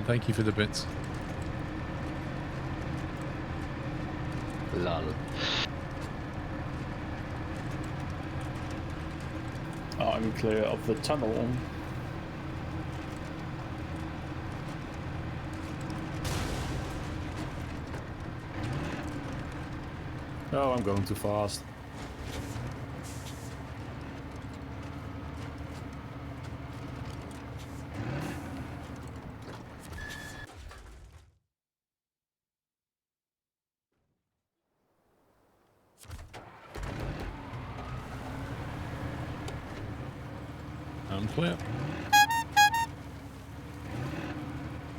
Thank you for the bits. Lol. I'm clear of the tunnel. Oh, I'm going too fast. I'm clear.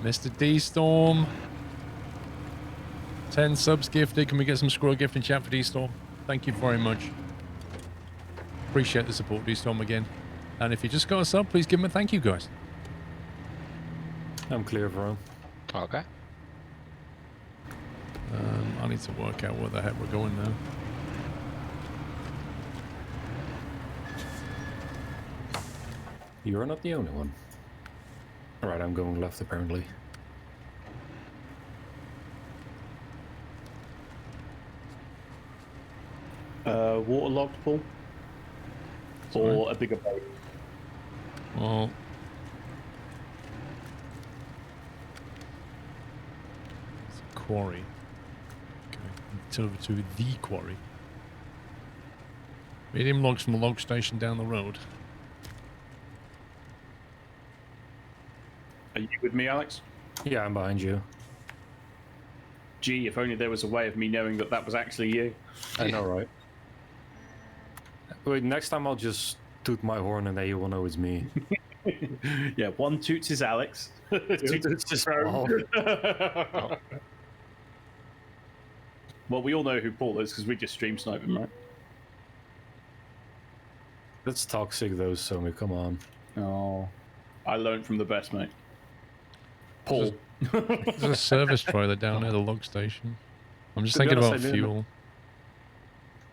Mr. D-Storm. 10 subs gifted. Can we get some squirrel gift in chat for D-Storm? Thank you very much. Appreciate the support, D-Storm, again. And if you just got a sub, please give him a thank you, guys. I'm clear for him. Okay. I need to work out where the heck we're going now. You're not the only one. Alright, I'm going left apparently. Waterlogged pool? Or a bigger boat? Well, it's a quarry. Okay, it's over to the quarry. Medium logs from the log station down the road. Are you with me, Alex? Yeah, I'm behind you. Gee, if only there was a way of me knowing that that was actually you. I know, right? Wait, next time I'll just toot my horn and then you will know it's me. Yeah, one toots is Alex. It's just Paul. Well, we all know who Paul is because we just stream snipe him, right? That's toxic though, Somi, come on. Oh, I learned from the best, mate. Paul. There's a service trailer down there, the log station. I'm just To be thinking honest, about fuel.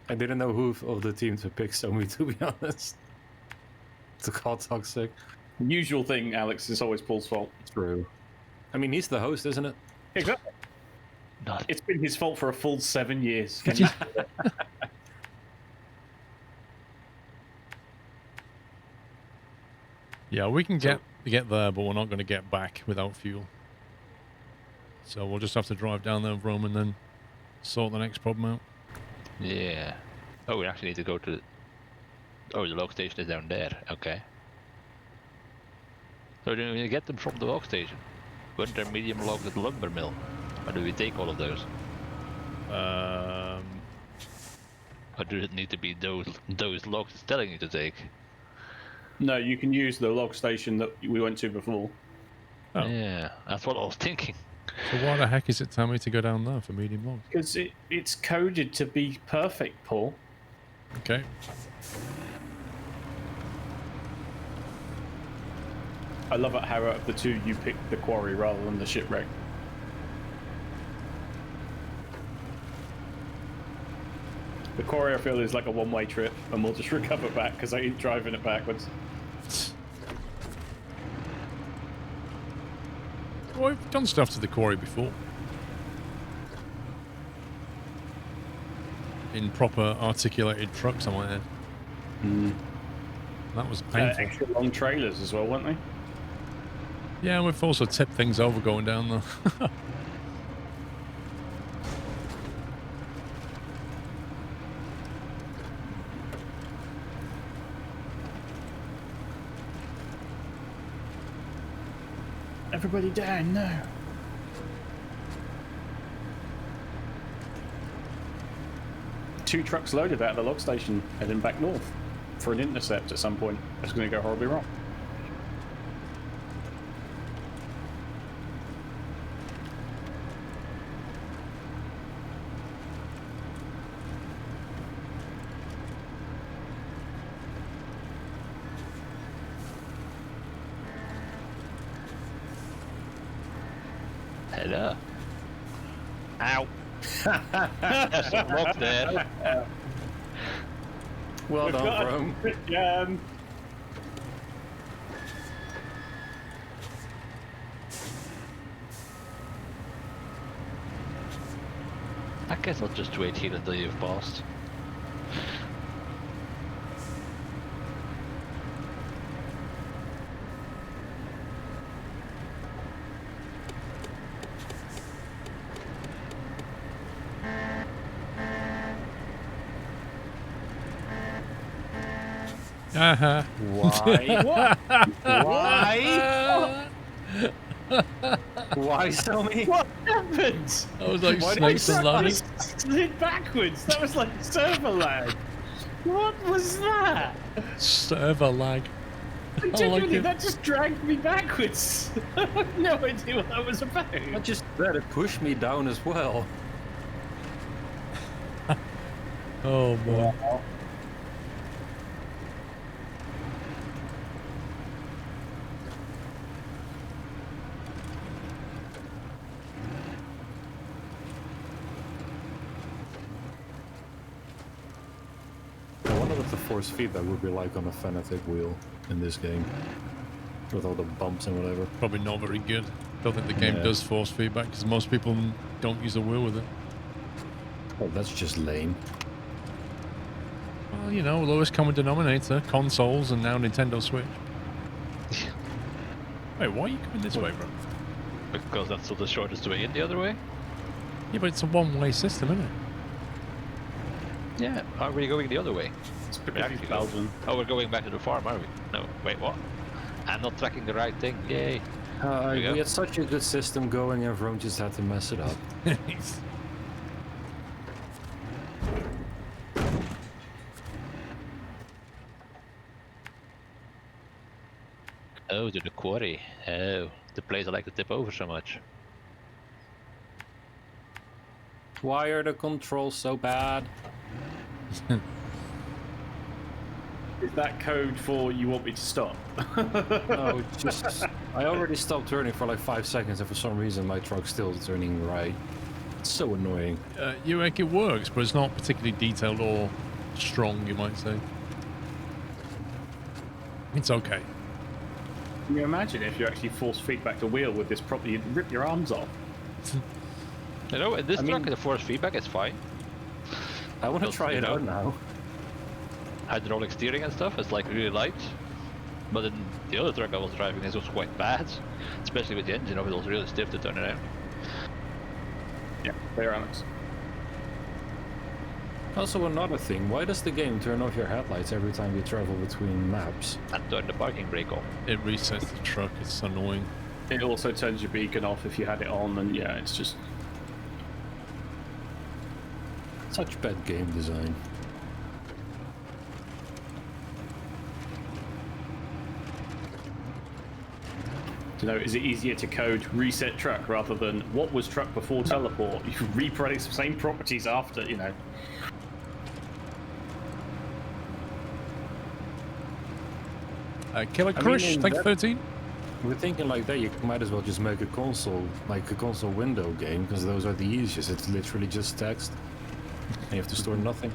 I didn't know who of the team to pick Somi, to be honest. To call toxic. Usual thing, Alex, it's always Paul's fault. True. I mean, he's the host, isn't it? Exactly. Not. It's been his fault for a full 7 years. Yeah, we can get there, but we're not going to get back without fuel. So we'll just have to drive down there with Rome and then sort the next problem out. Yeah. Oh, we actually need to go to the... Oh, the log station is down there. Okay. So do we get them from the log station? Weren't there medium logs at the lumber mill? Or do we take all of those? Or does it need to be those logs it's telling you to take? No, you can use the log station that we went to before. Oh. Yeah, that's what I was thinking. So why the heck is it telling me to go down there for medium logs? Because it's coded to be perfect, Paul. Okay. I love it how out of the two you picked the quarry rather than the shipwreck. The quarry, I feel, is like a one-way trip, and we'll just recover back because I ain't driving it backwards. Well, we've done stuff to the quarry before. In proper articulated trucks, I might add. That was painful. Extra long trailers as well, weren't they? Yeah, and we've also tipped things over going down there. Everybody down now. Two trucks loaded out of the log station heading back north for an intercept at some point. That's going to go horribly wrong. Hello. Ow. There's some logs there. Well done, Rome. guess I'll just wait here until you've passed. Uh-huh. Why? What? Why? Why, Sammy? What happened? I was like Why did snakes you and suck ladders. Slid backwards. That was like server lag. What was that? Server lag. Genuinely, it. that just dragged me backwards. I have no idea what that was about. I just let it push me down as well. Oh man. I wonder what the force feedback would be like on a Fanatic wheel in this game. With all the bumps and whatever. Probably not very good. Don't think the game Yeah. does force feedback because most people don't use a wheel with it. Oh, that's just lame. Well, you know, lowest common denominator, consoles, and now Nintendo Switch. Wait, why are you going this way, bro? Because that's the shortest way in the other way? Yeah, but it's a one-way system, isn't it? Yeah. Are we going the other way? It's We because actually he's go- Belgian. Oh, we're going back to the farm, are we? No, wait, what? I'm not tracking the right thing. Yay. We you go. had such a good system going and Rome just had to mess it up. Oh, to the quarry. Oh, the place I like to tip over so much. Why are the controls so bad? Is that code for you want me to stop? No, it's just... I already stopped turning for like 5 seconds and for some reason my truck's still turning right. It's so annoying. You like it works, but it's not particularly detailed or strong, you might say. It's okay. Can you imagine if you actually force feedback the wheel with this properly, you'd rip your arms off. You know, in this I truck, mean- the force feedback is fine. I want to Because, try you it know, out now. Hydraulic steering and stuff is like really light. But in the other truck I was driving, this was quite bad. Especially with the engine, it was really stiff to turn around. Yeah, there, Alex. Also another thing, why does the game turn off your headlights every time you travel between maps? And turn the parking brake on. It resets the truck. It's annoying. It also turns your beacon off if you had it on, and yeah, it's just... Such bad game design. You know, is it easier to code reset truck rather than what was truck before teleport? You can reproduce the same properties after, you know. Killer I mean, Crush, in thank you, that- 13. We're thinking like that, you might as well just make a console, like a console window game, because those are the easiest. It's literally just text, and you have to store nothing.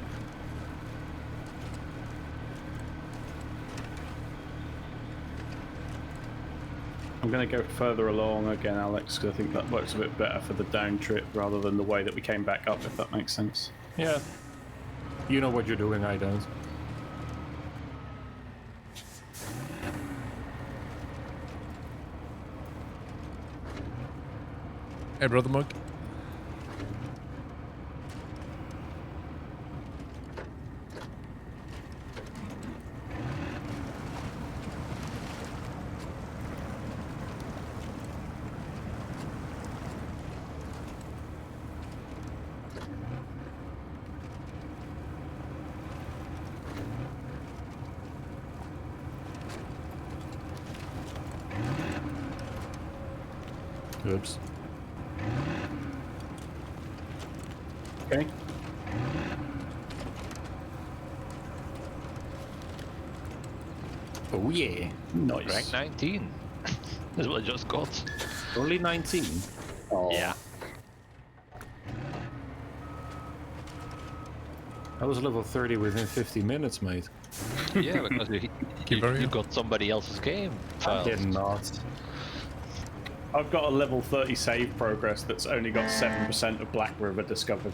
I'm going to go further along again, Alex, because I think that works a bit better for the down trip rather than the way that we came back up, if that makes sense. Yeah. You know what you're doing, I don't. Hey, Brother Mug. Oops. Okay. Oh yeah. Nice. Rank 19. That's what I just got. Only 19. Oh. Yeah. I was level 30 within 50 minutes, mate. Yeah, because you got somebody else's game file. Did not. I've got a level 30 save progress that's only got 7% of Black River discovered.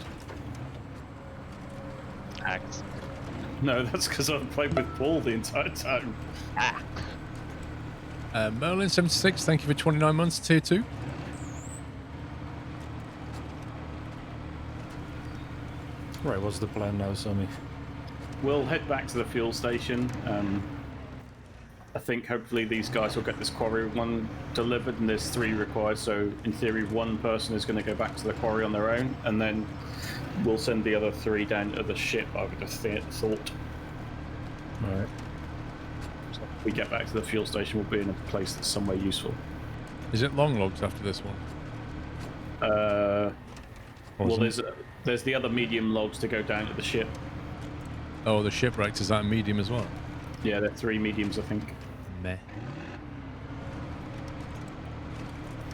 axe. No, that's because I've played with Paul the entire time. Ah. Merlin76, thank you for 29 months, tier 2. Right, what's the plan now, Sammy? We'll head back to the fuel station. I think hopefully these guys will get this quarry one delivered, and there's 3 required. So in theory, 1 person is going to go back to the quarry on their own, and then we'll send the other 3 down to the ship. I would have thought. Right. So if we get back to the fuel station, we'll be in a place that's somewhere useful. Is it long logs after this one? Well, Awesome. there's the other medium logs to go down to the ship. Oh, the shipwrecks, is that a medium as well? Yeah, they're 3 mediums, I think. Meh.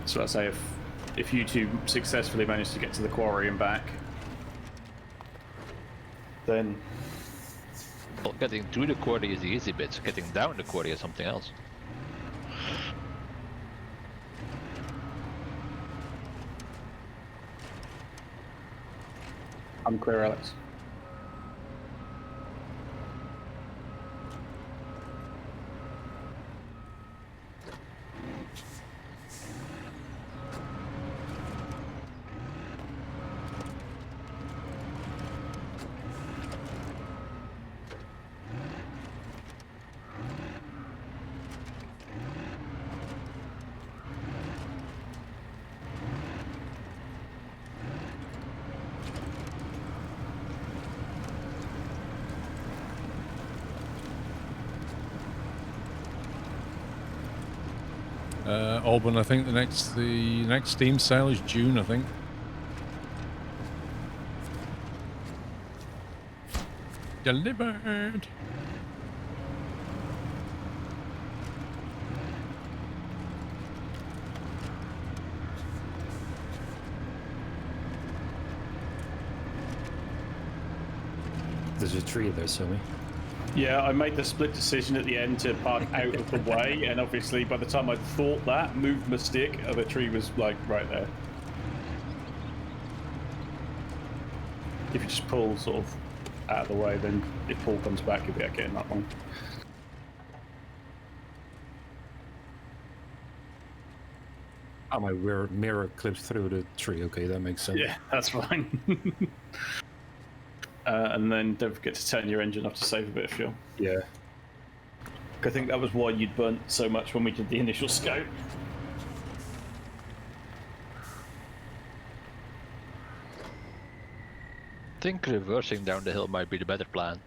So I say if you 2 successfully manage to get to the quarry and back, then Well, getting to the quarry is the easy bit. Getting down the quarry is something else. I'm clear, Alex. Auburn, I think the next Steam sale is June, I think. Delivered. There's a tree there, Sammy. Yeah, I made the split decision at the end to park out of the way, and obviously by the time I thought that, moved my stick, the tree was like right there. If you just pull sort of out of the way, then if Paul comes back, you'll be able to get in that one. Oh, my mirror clips through the tree. Okay, that makes sense. Yeah, that's fine. And then don't forget to turn your engine off to save a bit of fuel. Yeah. I think that was why you'd burnt so much when we did the initial scope. I think reversing down the hill might be the better plan.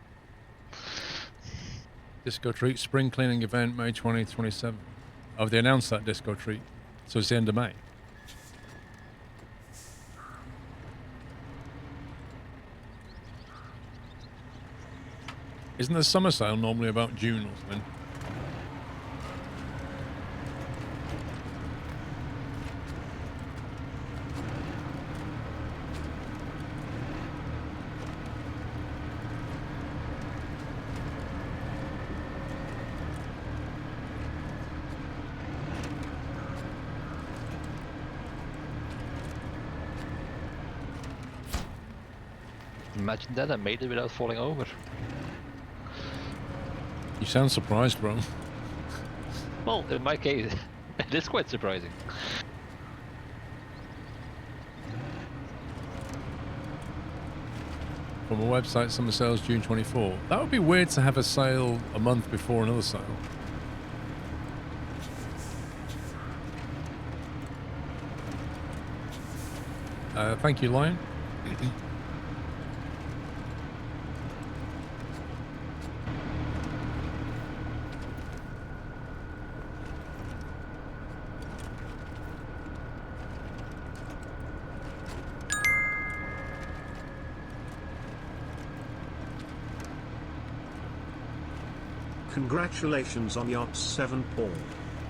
Disco Treat Spring Cleaning Event, May 2027. Oh, they announced that Disco Treat. So it's the end of May. Isn't the summer sale normally about June or something? Imagine that I made it without falling over. You sound surprised, bro. Well, in my case, it is quite surprising. From a website, summer sales June 24. That would be weird to have a sale a month before another sale. Thank you, Lion. Congratulations on Yachts 7, Paul.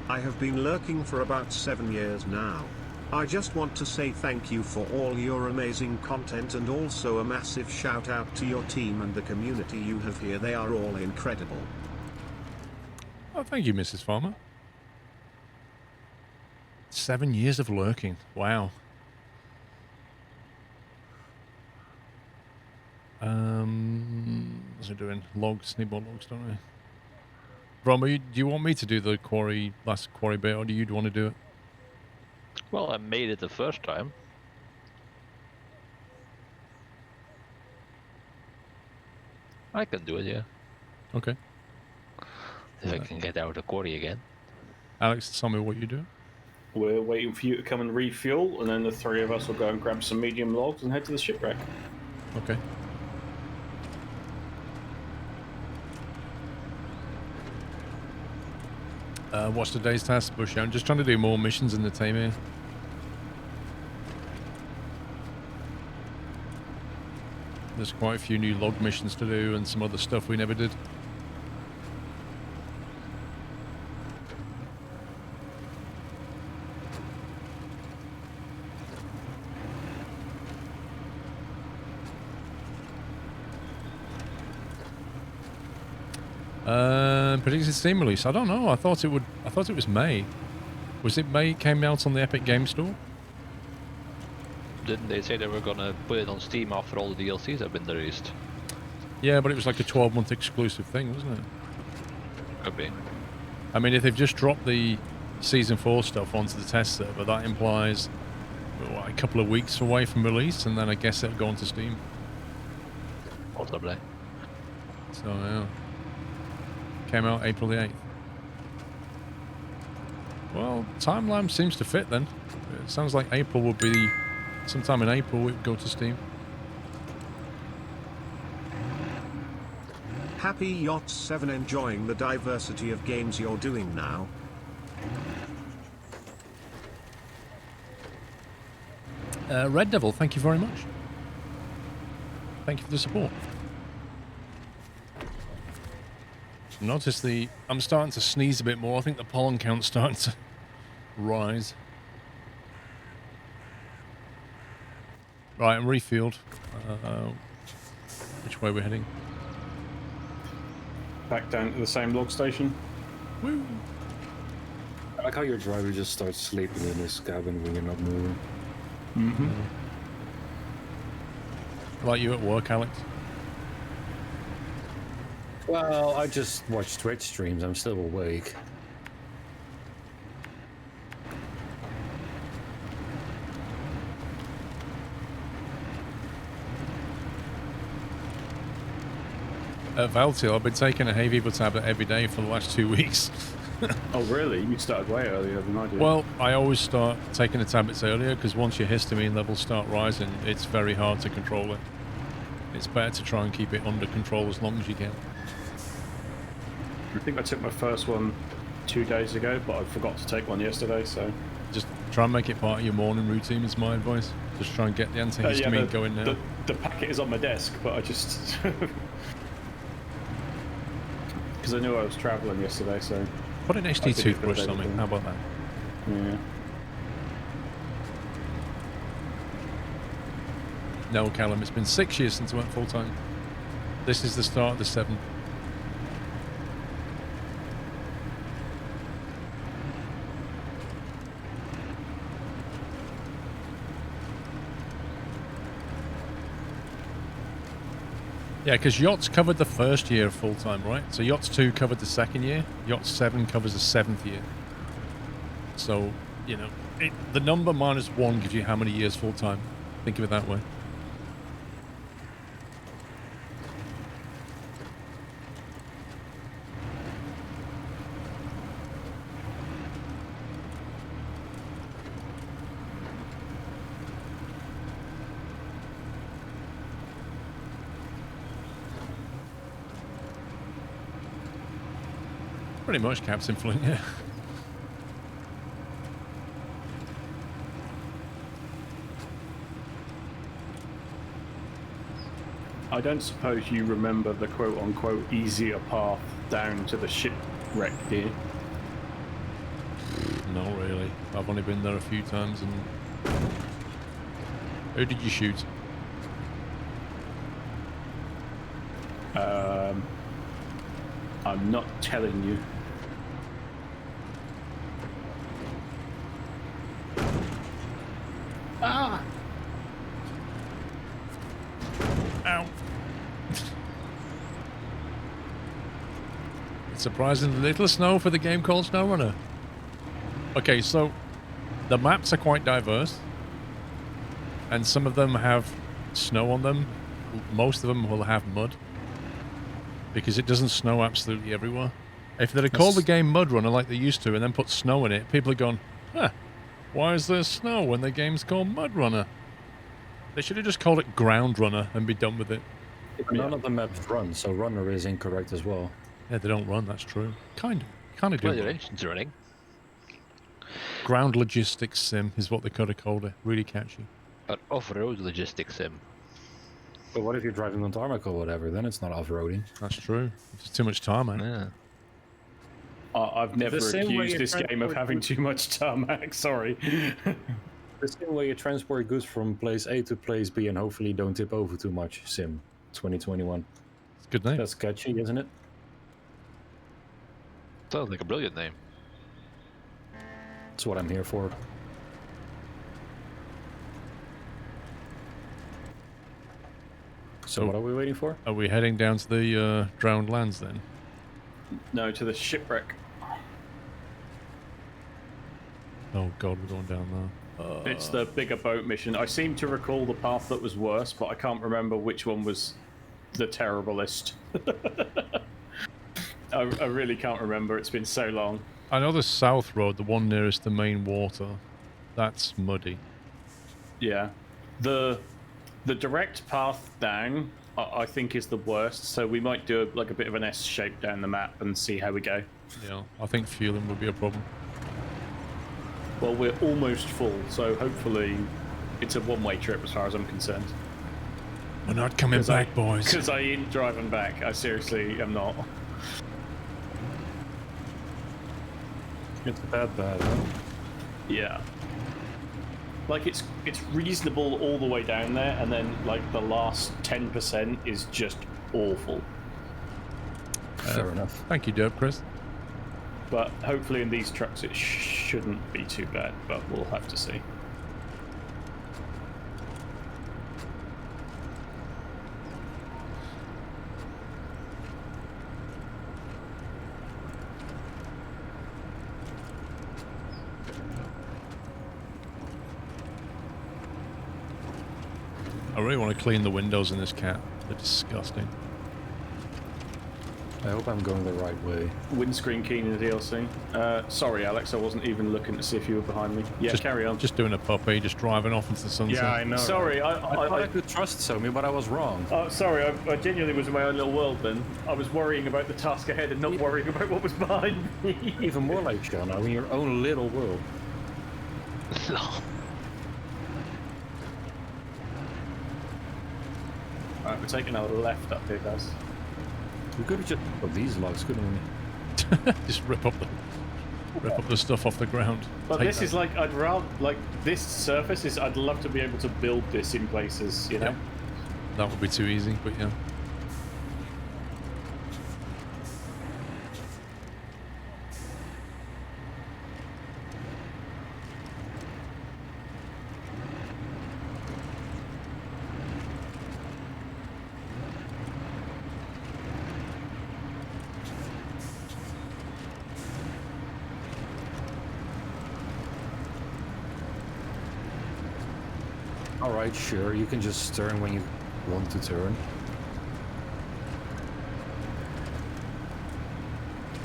I have been lurking for about 7 years now. I just want to say thank you for all your amazing content, and also a massive shout out to your team and the community you have here. They are all incredible. Oh, thank you, Mrs. Farmer. 7 years of lurking. Wow. What's it doing? Logs, need more logs, don't we? Roma, do you want me to do the last quarry bit, or do you want to do it? Well, I made it the first time. I can do it, yeah. Okay. If I can get out of the quarry again. Alex, tell me what you do. We're waiting for you to come and refuel, and then the three of us will go and grab some medium logs and head to the shipwreck. Okay. What's today's task, Bush? I'm just trying to do more missions in the team here. There's quite a few new log missions to do and some other stuff we never did. Predicted Steam release. I don't know. I thought it was May. Was it May? It came out on the Epic Game Store. Didn't they say they were gonna put it on Steam after all the DLCs have been released? Yeah, but it was like a 12-month exclusive thing, wasn't it? Could be. I mean, if they've just dropped the Season 4 stuff onto the test server, that implies a couple of weeks away from release, and then I guess it'll go onto Steam. Possibly. So, yeah. Came out April the 8th. Well, timeline seems to fit then. It sounds like April would be... Sometime in April it would go to Steam. Happy Yachts 7 enjoying the diversity of games you're doing now. Red Devil, thank you very much. Thank you for the support. Notice I'm starting to sneeze a bit more. I think the pollen count's starting to rise. Right, I'm refueled. Which way we're heading? Back down to the same log station. Woo! I like how your driver just starts sleeping in his cabin when you're not moving. Mm-hmm. Like you at work, Alex? Well, I just watch Twitch streams. I'm still awake. At Valtil, I've been taking a hay fever tablet every day for the last 2 weeks. Oh, really? You started way earlier than I did. Well, I always start taking the tablets earlier because once your histamine levels start rising, it's very hard to control it. It's better to try and keep it under control as long as you can. I think I took my first one 2 days ago, but I forgot to take one yesterday, so... Just try and make it part of your morning routine is my advice. Just try and get the antihistamine going now. The packet is on my desk, but I just... Because I knew I was travelling yesterday, so... Put an HD toothbrush on me. How about that? Yeah. No, Callum, it's been 6 years since I went full-time. This is the start of the 7th. Yeah, because Yachts covered the first year of full-time, right? So Yachts 2 covered the second year. Yachts 7 covers the 7th year. So, you know, the number -1 gives you how many years full-time. Think of it that way. Pretty much, Captain Flint, yeah. I don't suppose you remember the quote-unquote easier path down to the shipwreck, do you? Not really. I've only been there a few times and... Who did you shoot? I'm not telling you. Ah! Ow. Surprisingly little snow for the game called Snowrunner. Okay, so the maps are quite diverse, and some of them have snow on them. Most of them will have mud, because it doesn't snow absolutely everywhere. If they'd have called the game Mud Runner like they used to and then put snow in it, people are gone, huh, why is there snow when the game's called Mud Runner? They should have just called it Ground Runner and be done with it. None of the maps run, so runner is incorrect as well. Yeah, they don't run, that's true. Kind of do. Well, your engine's running. Ground Logistics Sim is what they could have called it. Really catchy. An off-road logistics sim. But what if you're driving on tarmac or whatever? Then it's not off-roading. That's true. It's too much time, man. Yeah. I've never The same way accused you this game of transport having goods- too much tarmac, sorry. The same way you transport goods from place A to place B and hopefully don't tip over too much. Sim 2021. It's a good name. That's catchy, isn't it? Sounds like a brilliant name. That's what I'm here for. So what are we waiting for? Are we heading down to the drowned lands then? No, to the shipwreck. Oh god, we're going down there. It's the bigger boat mission. I seem to recall the path that was worse, but I can't remember which one was the terriblest. I really can't remember. It's been so long. I know the south road, the one nearest the main water. That's muddy. Yeah. The direct path down, I think, is the worst. So we might do like a bit of an S shape down the map and see how we go. Yeah, I think fueling would be a problem. Well, we're almost full, so hopefully it's a one-way trip as far as I'm concerned. We're not coming back, boys. Because I ain't driving back. I seriously am not. It's bad, huh? Yeah. Like, it's reasonable all the way down there, and then, like, the last 10% is just awful. Fair enough. Thank you, Derp Chris. But hopefully in these trucks it shouldn't be too bad, but we'll have to see. I really want to clean the windows in this cat. They're disgusting. I hope I'm going the right way. Windscreen keen in the DLC. Sorry, Alex, I wasn't even looking to see if you were behind me. Yeah, carry on. Just doing a puppy, just driving off into the sunset. Yeah, I know. Sorry, I thought I could trust Somi, but I was wrong. sorry, I genuinely was in my own little world then. I was worrying about the task ahead and not worrying about what was behind me. Even more like Sean, in your own little world. No. Alright, we're taking a left up here, guys. We could have just put these logs, couldn't we? Just rip up the stuff off the ground. But Take this that. is like, I'd rather, like, this surface is, I'd love to be able to build this in places, you know? Yep. That would be too easy, but yeah. Alright, sure, you can just turn when you want to turn.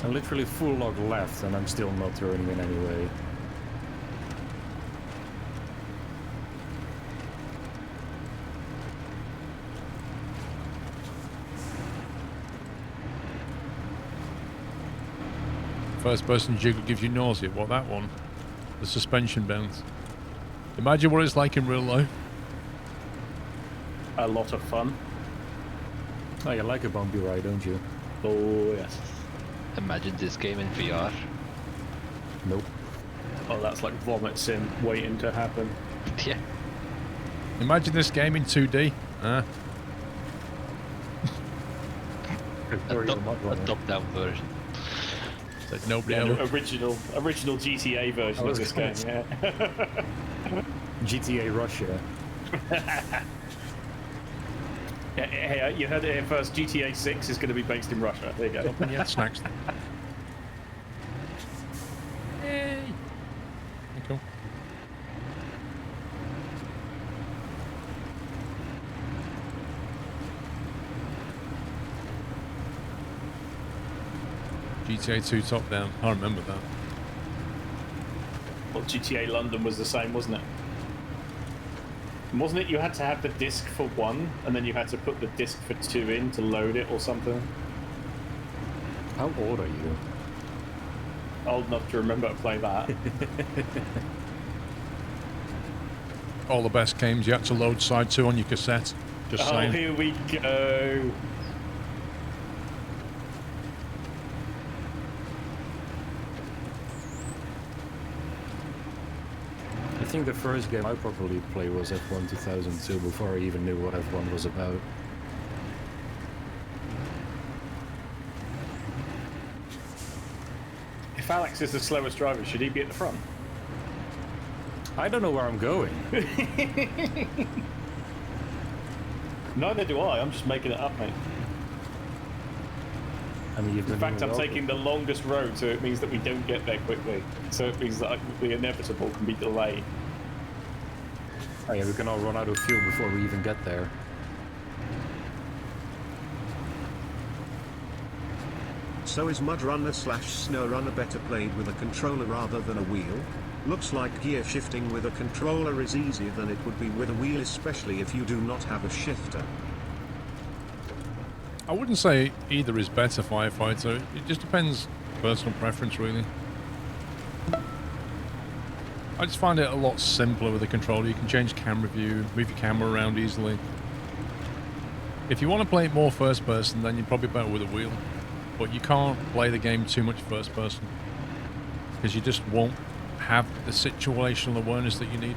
I'm literally full log left and I'm still not turning in any way. First person jiggle gives you nausea. What, that one? The suspension bounce. Imagine what it's like in real life. A lot of fun. Oh, you like a bumpy ride, don't you? Oh, yes. Imagine this game in VR. Nope. Oh, that's like vomit sim waiting to happen. Yeah. Imagine this game in 2D. A Tutorial mod runner. top-down version. That nobody Yeah, ever. the original GTA version of this game, yeah. GTA Russia. Yeah, hey, you heard it here first. GTA 6 is going to be based in Russia. There you go. Yeah, snacks. cool. GTA 2 top down. I remember that. Well, GTA London was the same, wasn't it? Wasn't it you had to have the disc for 1, and then you had to put the disc for 2 in to load it or something? How old are you? Old enough to remember to play that. All the best games you had to load side 2 on your cassette. Just Oh, saying. here we go. I think the first game I properly played was F1 2002 before I even knew what F1 was about. If Alex is the slowest driver, should he be at the front? I don't know where I'm going. Neither do I. I'm just making it up, mate. I mean, you've been In fact, I'm welcome. taking the longest road, so it means that we don't get there quickly. So it means that the inevitable can be delayed. Oh yeah, we can all run out of fuel before we even get there. So is Mudrunner / Snowrunner better played with a controller rather than a wheel? Looks like gear shifting with a controller is easier than it would be with a wheel, especially if you do not have a shifter. I wouldn't say either is better, Firefighter. It just depends personal preference, really. I just find it a lot simpler with a controller. You can change camera view, move your camera around easily. If you want to play it more first person, then you're probably better with a wheel. But you can't play the game too much first person, because you just won't have the situational awareness that you need.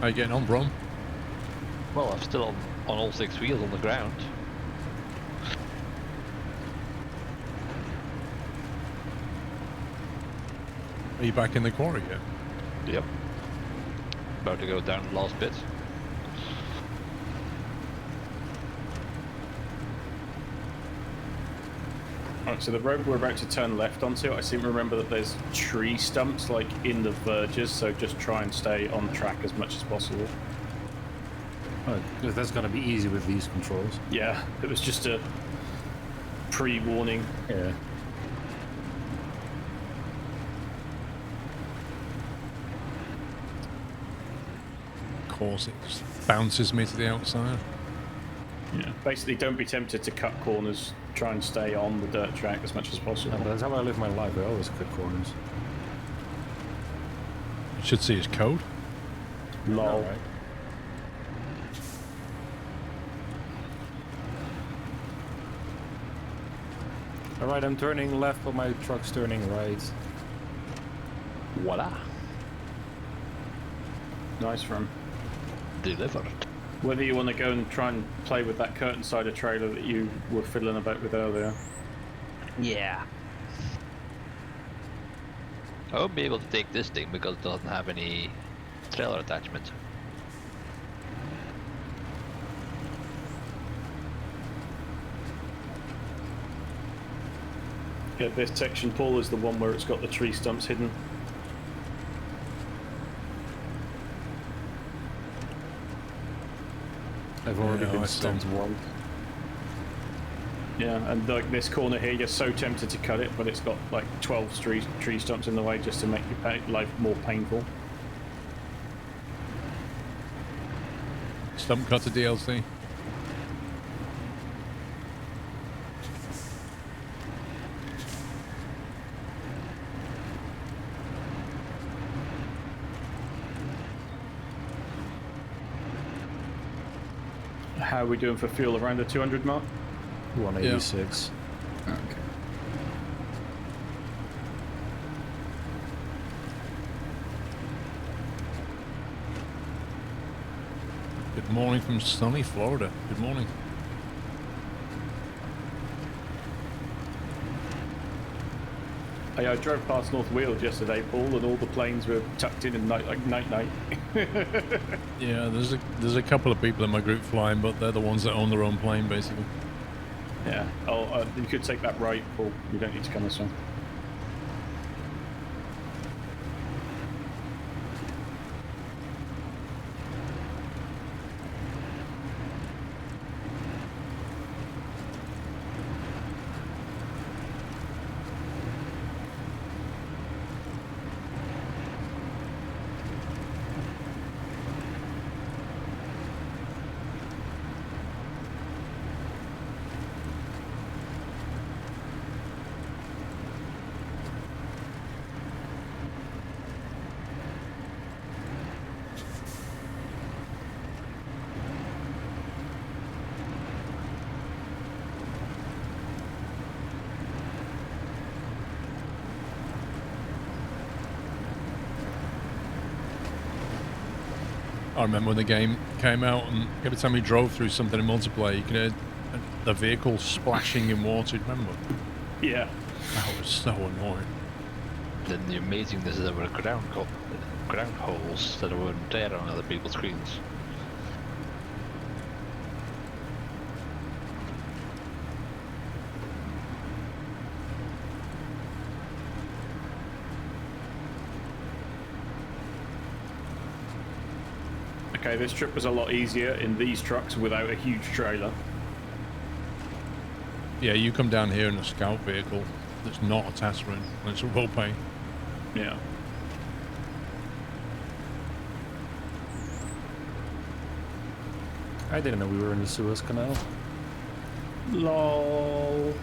How you getting on, Brom? Well, I'm still on all 6 wheels on the ground. Are you back in the quarry yet? Yep. About to go down the last bit. Alright, so the road we're about to turn left onto, I seem to remember that there's tree stumps like in the verges, so just try and stay on track as much as possible. Oh, that's gonna be easy with these controls. Yeah, it was just a pre-warning. Yeah. Of course, it just bounces me to the outside. Yeah. Basically, don't be tempted to cut corners. Try and stay on the dirt track as much as possible. That's how I live my life. I always cut corners. You should see his code. Lol. Alright. Alright, I'm turning left, but my truck's turning right. Voila. Nice from. Delivered. Whether you want to go and try and play with that curtain cider trailer that you were fiddling about with earlier. Yeah. I won't be able to take this thing because it doesn't have any trailer attachment. Yeah, this section, Paul, is the one where it's got the tree stumps hidden. I've already Yeah, I been see. stumped once. Yeah, and like this corner here, you're so tempted to cut it, but it's got like 12 tree stumps in the way just to make your life more painful. Stump cutter DLC. How are we doing for fuel around the 200 mark? 186. Okay. Good morning from sunny Florida. Good morning. I drove past North Wales yesterday, Paul, and all the planes were tucked in night, like night. Yeah, there's a couple of people in my group flying, but they're the ones that own their own plane, basically. Yeah. Oh, you could take that right, Paul. You don't need to come this way. I remember when the game came out, and every time you drove through something in multiplayer, you could hear the vehicle splashing in water. Remember? Yeah. That was so annoying. Then the amazingness is there were ground holes that weren't there on other people's screens. Okay, this trip was a lot easier in these trucks without a huge trailer. Yeah, you come down here in a scout vehicle that's not a task run, and it's a roll pay. Yeah. I didn't know we were in the Suez Canal. LOL.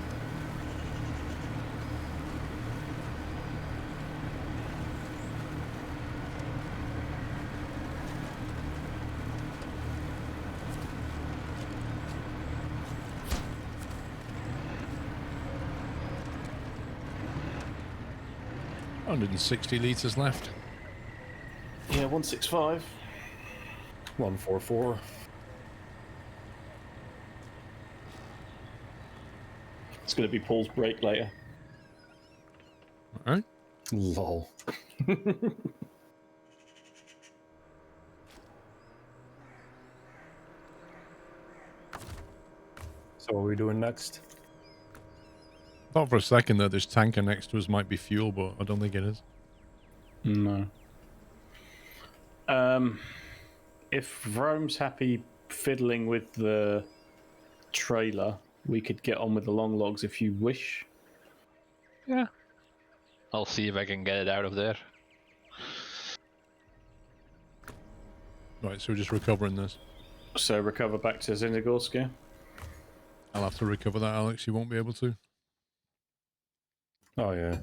$160 left. Yeah, 165. 144. It's going to be Paul's break later. All right. Lol. So what are we doing next? Thought for a second that this tanker next to us might be fuel, but I don't think it is. No. If Rome's happy fiddling with the trailer, we could get on with the long logs if you wish. Yeah. I'll see if I can get it out of there. Right, so we're just recovering this. So recover back to Zinogorsk, yeah? I'll have to recover that, Alex. You won't be able to. Oh yeah.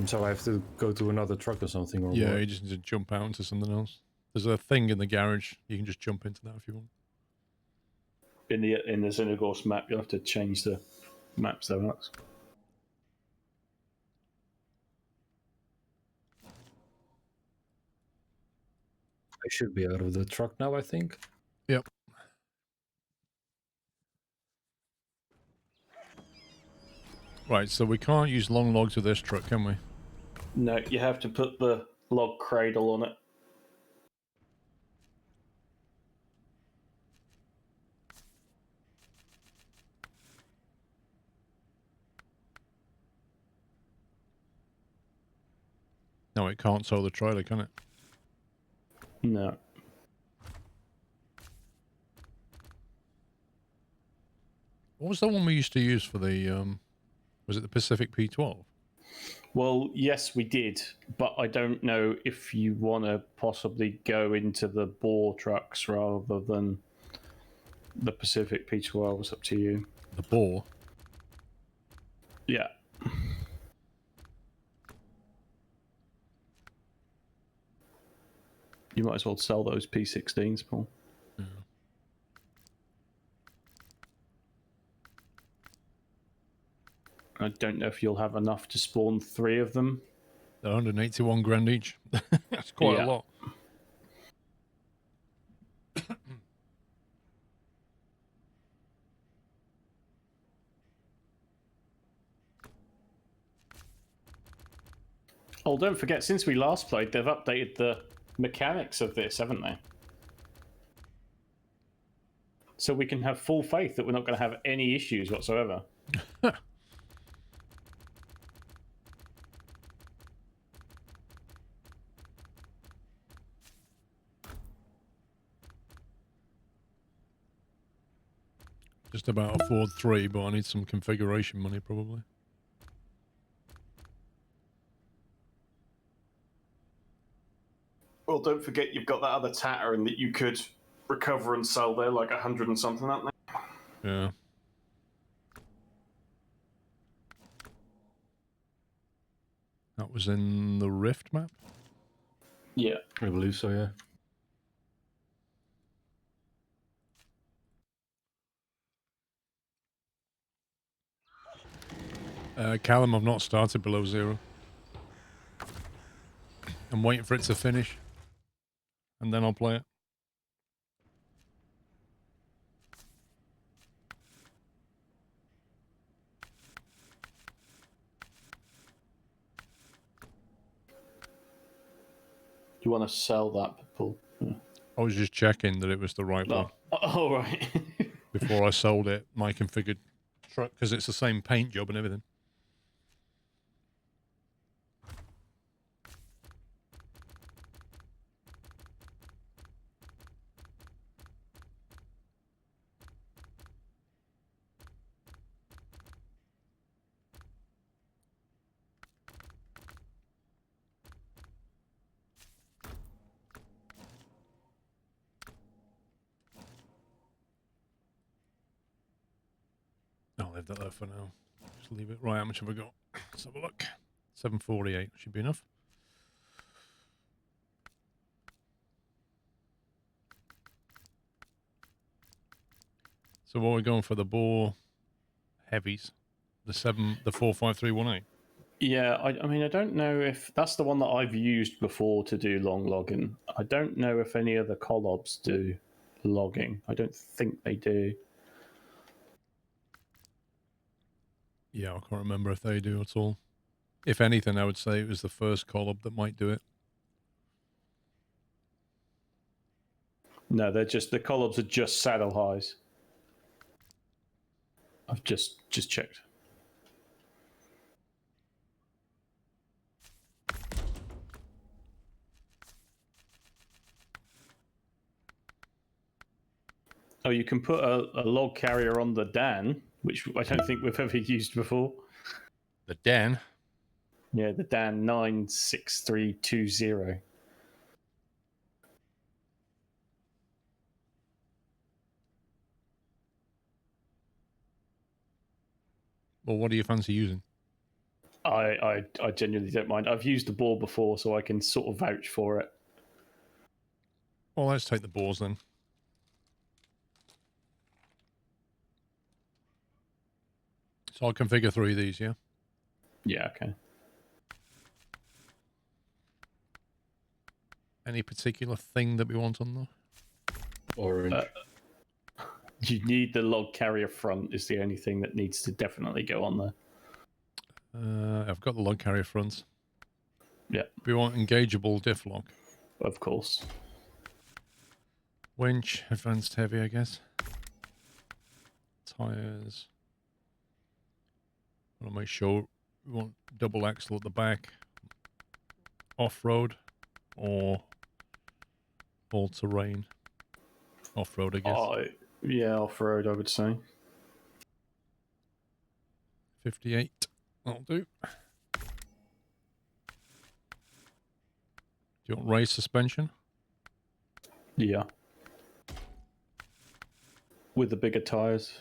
So I have to go to another truck or something, or Yeah, what? you just need to jump out into something else. There's a thing in the garage. You can just jump into that if you want. In the Zinogorsk map, you'll have to change the maps though, Alex. I should be out of the truck now, I think. Yep. Right, so we can't use long logs with this truck, can we? No, you have to put the log cradle on it. No, it can't tow the trailer, can it? No. What was the one we used to use for the, was it the Pacific P12? Well, yes, we did, but I don't know if you want to possibly go into the Boar trucks rather than the Pacific P12. It's up to you. The Boar? Yeah. You might as well sell those P16s, Paul. Yeah. I don't know if you'll have enough to spawn 3 of them. They're 181 grand each. That's quite a Yeah. lot. Oh, don't forget, since we last played, they've updated the mechanics of this, haven't they? So we can have full faith that we're not going to have any issues whatsoever. Just about afford 3, but I need some configuration money probably. Well, don't forget you've got that other tatter and that you could recover and sell there, like 100 and something, aren't they? Yeah. That was in the Rift map? Yeah. I believe so, yeah. Callum, I've not started below 0. I'm waiting for it to finish. And then I'll play it. Do you want to sell that, Paul? Yeah. I was just checking that it was the right one. Oh, right. Before I sold it, my configured truck, because it's the same paint job and everything. I'll leave that there for now. Just leave it. Right, how much have I got? Let's have a look. 748 should be enough. So what are we going for? The bore heavies, the 45318. Yeah, I mean, I don't know if that's the one that I've used before to do long logging. I don't know if any other collabs do logging. I don't think they do. Yeah, I can't remember if they do at all. If anything, I would say it was the first collab that might do it. No, they're just the collabs are just saddle highs. I've just checked. Oh, you can put a log carrier on the Dan, which I don't think we've ever used before. The Dan? Yeah, the Dan 96320. Well, what do you fancy using? I genuinely don't mind. I've used the bore before, so I can sort of vouch for it. Well, let's take the bores then. So I'll configure 3 of these, yeah? Yeah, okay. Any particular thing that we want on there? Orange. You need the log carrier front is the only thing that needs to definitely go on there. I've got the log carrier fronts. Yeah, We want engageable diff lock. of course. Winch, advanced heavy, I guess. Tires. I want to make sure we want double axle at the back. Off-road or all-terrain. Off-road, I guess. Yeah, off-road, I would say. 58. That'll do. Do you want raised suspension? Yeah. With the bigger tyres.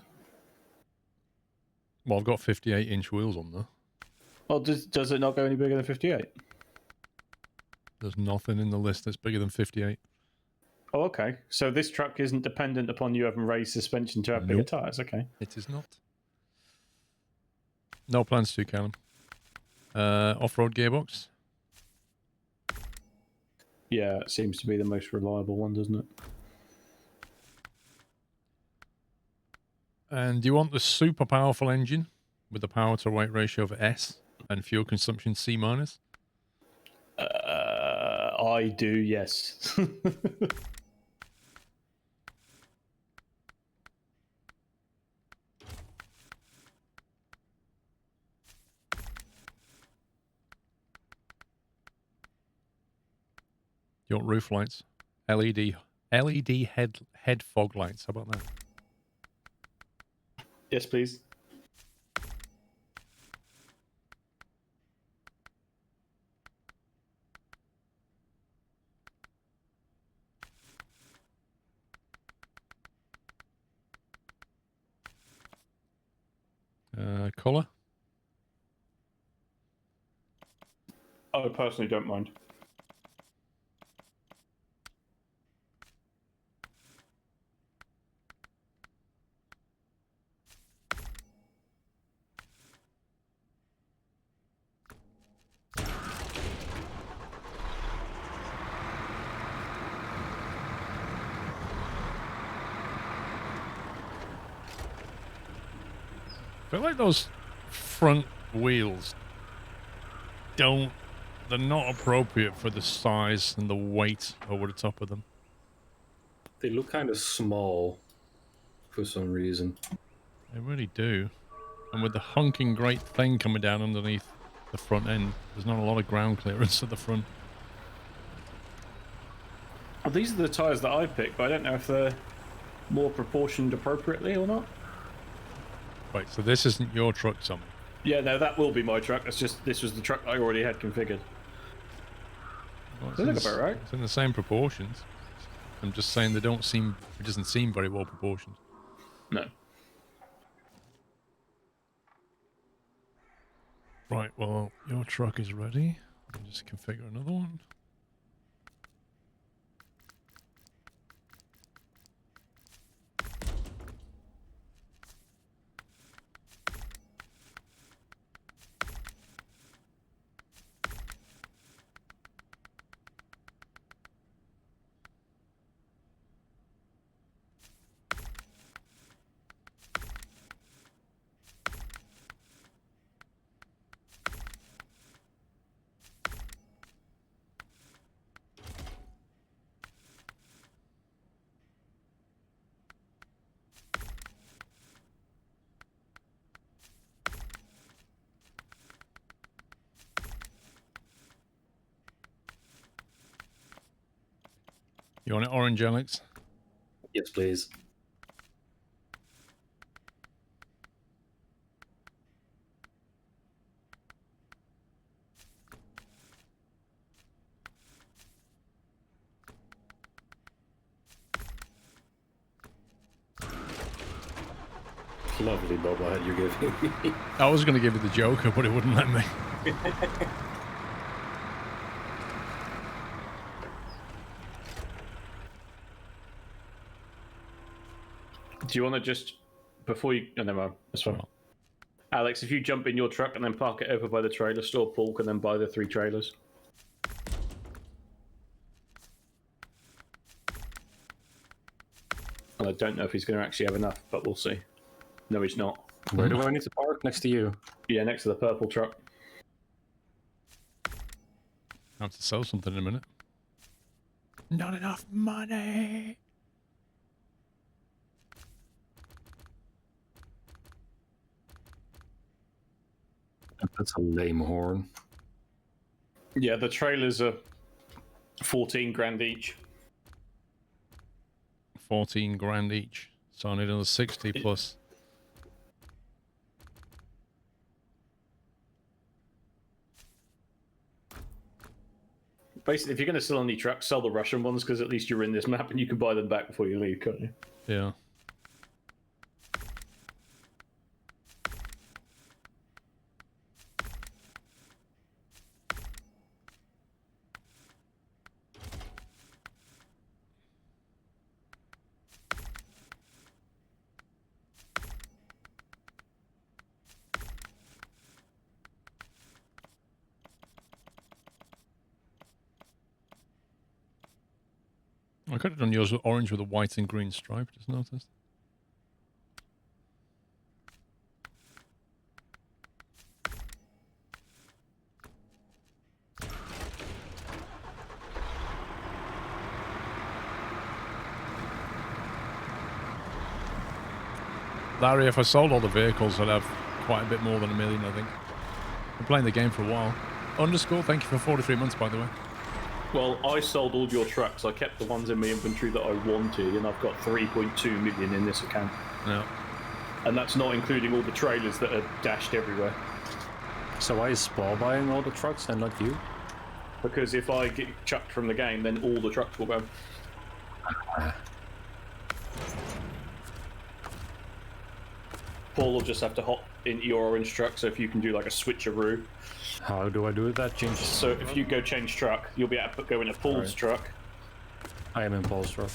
Well, I've got 58-inch wheels on there. Oh, does it not go any bigger than 58? There's nothing in the list that's bigger than 58. Oh, okay. So this truck isn't dependent upon you having raised suspension to have bigger Nope. tyres. Okay. It is not. No plans to, Callum. Off-road gearbox. Yeah, it seems to be the most reliable one, doesn't it? And do you want the super powerful engine with the power to weight ratio of S and fuel consumption C minus? I do, yes. You want roof lights? LED head fog lights. How about that? Yes, please. Color? I personally don't mind. I feel like those front wheels they're not appropriate for the size and the weight over the top of them. They look kind of small for some reason. They really do. And with the honking great thing coming down underneath the front end, there's not a lot of ground clearance at the front. Well, these are the tyres that I picked, but I don't know if they're more proportioned appropriately or not. Right, so this isn't your truck, Tommy. Yeah, no, that will be my truck. It's just this was the truck I already had configured. Well, They look about right. It's in the same proportions. I'm just saying it doesn't seem very well proportioned. No. Right, well, your truck is ready. Let me just configure another one. You want it orange, Alex? Yes, please. Lovely bobblehead you're giving me. I was going to give you the Joker, but it wouldn't let me. Do you want to just, before you... Oh, never mind. That's fine. Alex, if you jump in your truck and then park it over by the trailer store, Paul can then buy the 3 trailers. And I don't know if he's going to actually have enough, but we'll see. No, he's not. Where do I need to park? Next to you? Yeah, next to the purple truck. I have to sell something in a minute. Not enough money. That's a lame horn. Yeah, the trailers are 14 grand each. 14 grand each. So I need another 60 plus. Basically, if you're going to sell any trucks, sell the Russian ones, because at least you're in this map and you can buy them back before you leave, can't you? Yeah. I could have done yours with orange with a white and green stripe, just noticed. Larry, if I sold all the vehicles, I'd have quite a bit more than $1 million, I think. Been playing the game for a while. Underscore, thank you for 43 months, by the way. Well, I sold all your trucks. I kept the ones in my inventory that I wanted, and I've got 3.2 million in this account. Yeah. And that's not including all the trailers that are dashed everywhere. So why is Spar buying all the trucks and not you? Because if I get chucked from the game, then all the trucks will go. Paul will just have to hop into your orange truck, so if you can do like a switcheroo. How do I do that? Change. So if you go change truck, you'll be able to go into Paul's truck. I am in Paul's truck.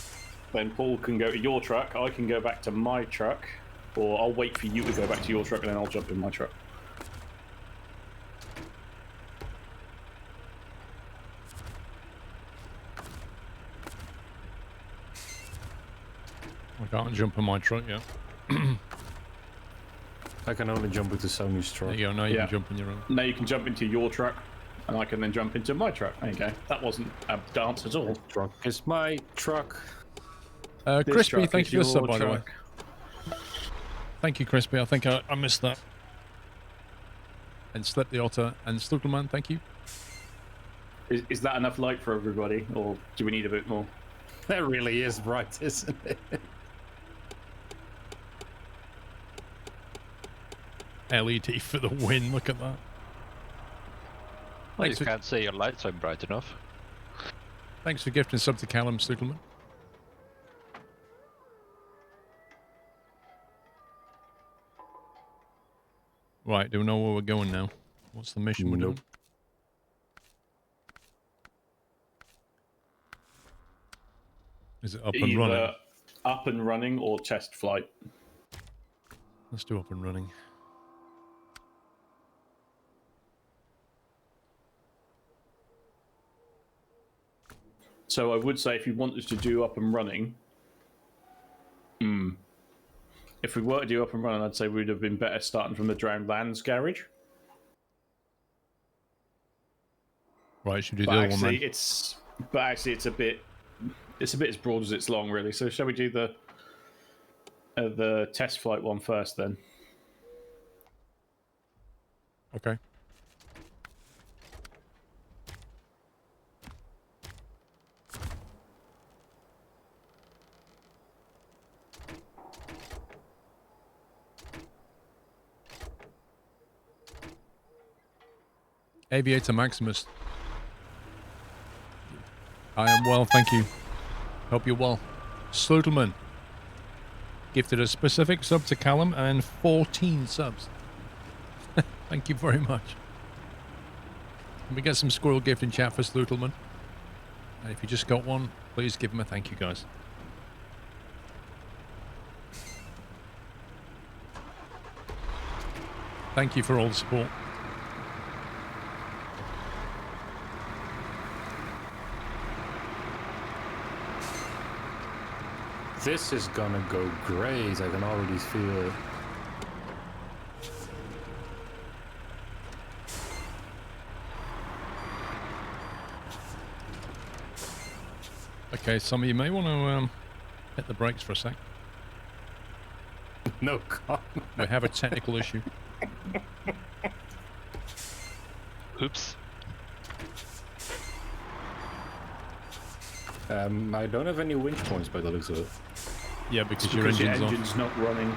Then Paul can go to your truck, I can go back to my truck, or I'll wait for you to go back to your truck and then I'll jump in my truck. I can't jump in my truck yet. I can only jump into Sony's There truck. you go, now you can jump in your own. Now you can jump into your truck, and I can then jump into my truck. There you go. That wasn't a dance at all. Truck is my truck. This Crispy, truck thank is you for the sub, your by the way. truck. Thank you, Crispy. I think I missed that. And Slip the Otter and Stukelman, thank you. Is that enough light for everybody, or do we need a bit more? That really is bright, isn't it? LED for the win, look at that. Well, you Thanks for, can't say your lights aren't bright enough. thanks for gifting sub to Callum, Stukelman. Right, do we know where we're going now? What's the mission we're doing? Is it up and running? Either up and running or test flight. Let's do up and running. So I would say if you wanted to do up and running, if we were to do up and running, I'd say we'd have been better starting from the Drowned Lands garage. Right, should we do But the other one actually, then? it's a bit as broad as it's long, really. So shall we do the test flight one first, then? Okay. Aviator Maximus. I am well, thank you. Hope you're well. Slutelman gifted a specific sub to Callum and 14 subs. Thank you very much. Can we get some squirrel gift in chat for Slutelman? And if you just got one, please give him a thank you, guys. Thank you for all the support. This is gonna go great. I can already feel it. Okay, some of you may want to hit the brakes for a sec. No comment. We have a technical issue. Oops. I don't have any winch points by the looks of it. Yeah, because your Because your engine's off. engine's not running.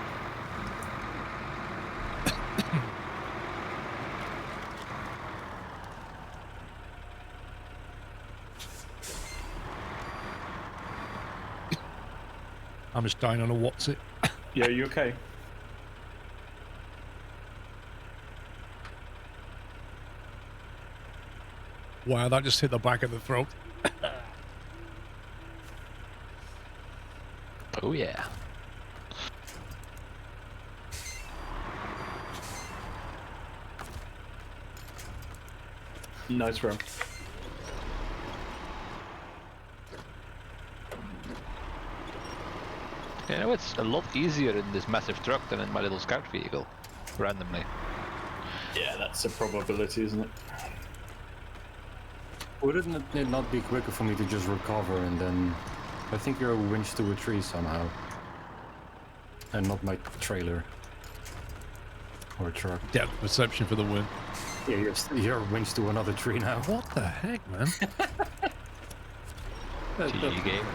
I'm just dying on a what's it. Yeah, you okay? Wow, that just hit the back of the throat. Oh yeah. Nice bro. You know, it's a lot easier in this massive truck than in my little scout vehicle. Randomly. Yeah, that's a probability, isn't it? Wouldn't it not be quicker for me to just recover and then... I think you're winched to a tree somehow. And not my trailer. Or truck. Depth perception for the win. Yeah, you're winched to another tree now. What the heck, man? GG game.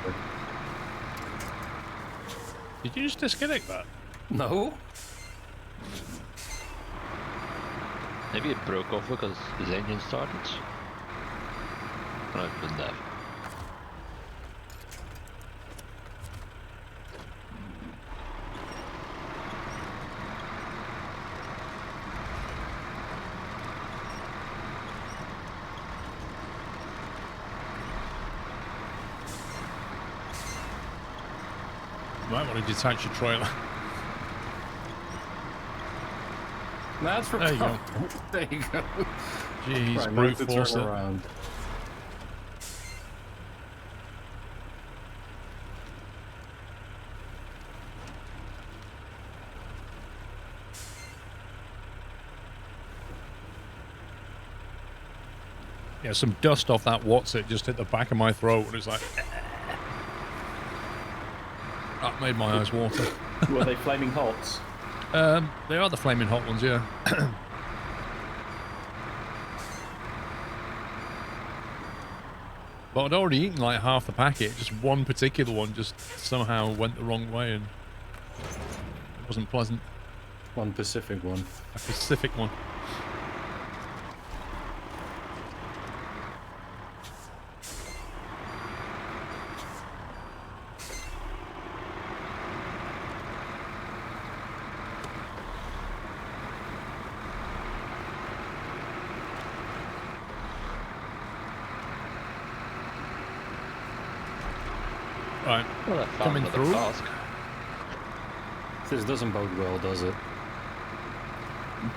Did you just disconnect that? No? Maybe it broke off because his engine started. No, it didn't have. You might want to detach your trailer. That's for There you go. There you go. Jeez, Right, brute now to force turn it. around. Yeah, some dust off that what's it just hit the back of my throat and it's like that made my eyes water. Were they flaming hots? They are the flaming hot ones, yeah. But I'd already eaten like half the packet. Just one particular one just somehow went the wrong way and it wasn't pleasant. One Pacific one. A Pacific one. Right, Well, I found coming another through. cask. This doesn't bode well, does it?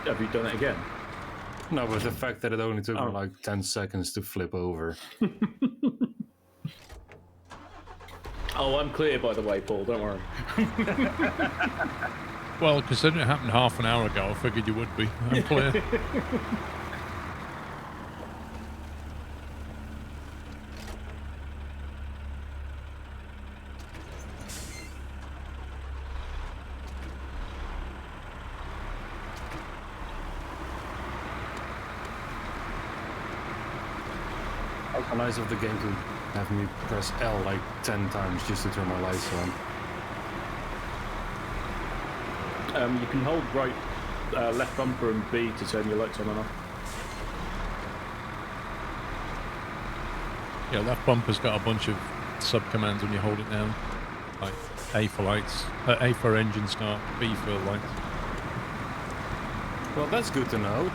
Have you done it again? No, but the fact that it only took Oh. me like 10 seconds to flip over. Oh, I'm clear, by the way, Paul. Don't worry. Well, considering it happened half an hour ago, I figured you would be. I'm clear. How nice of the game to have me press L like 10 times just to turn my lights on. You can hold right, left bumper and B to turn your lights on and off. Yeah, left bumper's got a bunch of sub-commands when you hold it down. Like A for lights, A for engine start, B for lights. Well, that's good to know.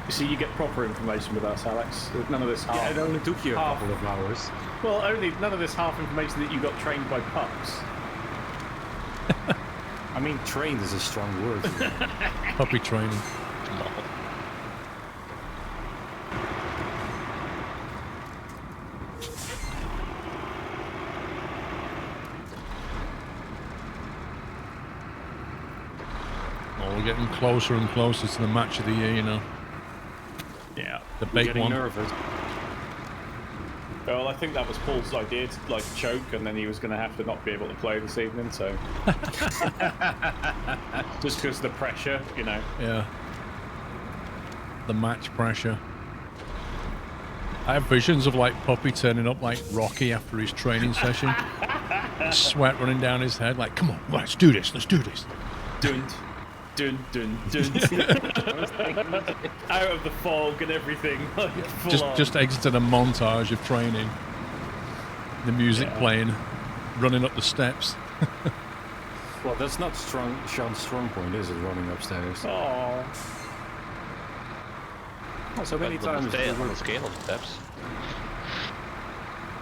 You see, you get proper information with us, Alex. None of this half. Yeah, it only took you a half. couple of hours. Well, only none of this half information that you got trained by pups. I mean, trained is a strong word. Puppy training. No. Oh, we're getting closer and closer to the match of the year, you know. Yeah. The I'm big getting one. nervous. Well, I think that was Paul's idea to like choke, and then he was going to have to not be able to play this evening. So, just because the pressure, you know. Yeah. The match pressure. I have visions of like Puppy turning up like Rocky after his training session. Sweat running down his head, like, come on, let's do this, let's do this. Dun, dun, dun, dun. Out of the fog and everything. Like, full on. Just exited a montage of training. The music playing, running up the steps. Well, that's not Sean's strong point, is it? Running upstairs. Aw. So many times. On the scale of steps.